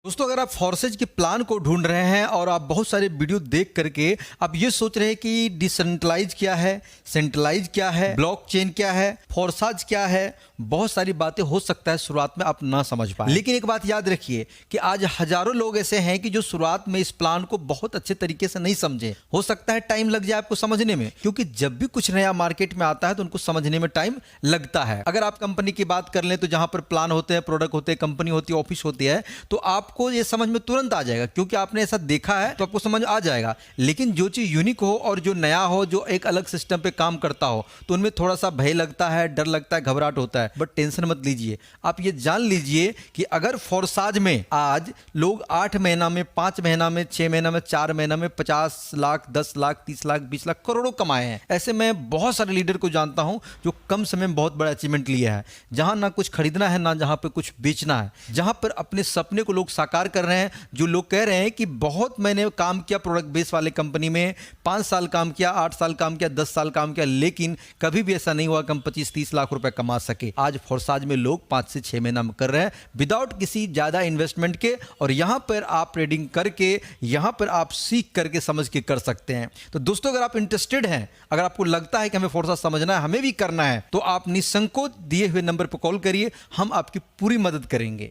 दोस्तों, अगर आप फॉर्सेज के प्लान को ढूंढ रहे हैं और आप बहुत सारे वीडियो देख करके आप ये सोच रहे हैं कि डिसेंट्रलाइज क्या है, सेंट्रलाइज क्या है, ब्लॉकचेन क्या है, फोर्साज क्या है, बहुत सारी बातें हो सकता है शुरुआत में आप ना समझ पाए। लेकिन एक बात याद रखिए कि आज हजारों लोग ऐसे हैं कि जो शुरुआत में इस प्लान को बहुत अच्छे तरीके से नहीं समझे। हो सकता है टाइम लग जाए आपको समझने में, क्योंकि जब भी कुछ नया मार्केट में आता है तो उनको समझने में टाइम लगता है। अगर आप कंपनी की बात कर लें तो जहां पर प्लान होते हैं, प्रोडक्ट होते हैं, कंपनी होती है, ऑफिस होती है, तो आपको ये समझ में तुरंत आ जाएगा क्योंकि आपने ऐसा देखा है तो आपको समझ आ जाएगा। लेकिन जो चीज यूनिक हो और जो नया हो, जो एक अलग सिस्टम पे काम करता हो, तो उनमें थोड़ा सा भय लगता है, डर लगता है, घबराहट होता है। बट टेंशन मत लीजिए, आप ये जान लीजिए कि अगर फोर्साज में आज लोग 8 महीना में, 5 महीना में, 6 महीना में, 4 महीना में 50 लाख, 10 लाख, 30 लाख, 20 लाख, करोड़ों कमाए हैं, ऐसे मैं बहुत सारे लीडर को जानता हूं जो कम समय में बहुत बड़ा अचीवमेंट लिया है। जहां ना कुछ खरीदना है, ना जहां पे कुछ बेचना है, जहां पर अपने सपने को लोग साकार कर रहे हैं। जो लोग कह रहे हैं कि बहुत मैंने काम किया प्रोडक्ट बेस वाले कंपनी में, 5 साल काम किया, 8 साल काम किया, 10 साल काम किया, लेकिन कभी भी ऐसा नहीं हुआ कि हम 25-30 लाख रुपए कमा सके। आज फोर्साज में लोग 5 से 6 महीना में कर रहे हैं विदाउट किसी ज्यादा इन्वेस्टमेंट के, और यहां पर आप ट्रेडिंग करके, यहां पर आप सीख करके, समझ के कर सकते हैं। तो दोस्तों, अगर आप इंटरेस्टेड हैं, अगर आपको लगता है कि हमें फोर्साज समझना है, हमें भी करना है, तो आप निसंकोच दिए हुए नंबर पर कॉल करिए, हम आपकी पूरी मदद करेंगे।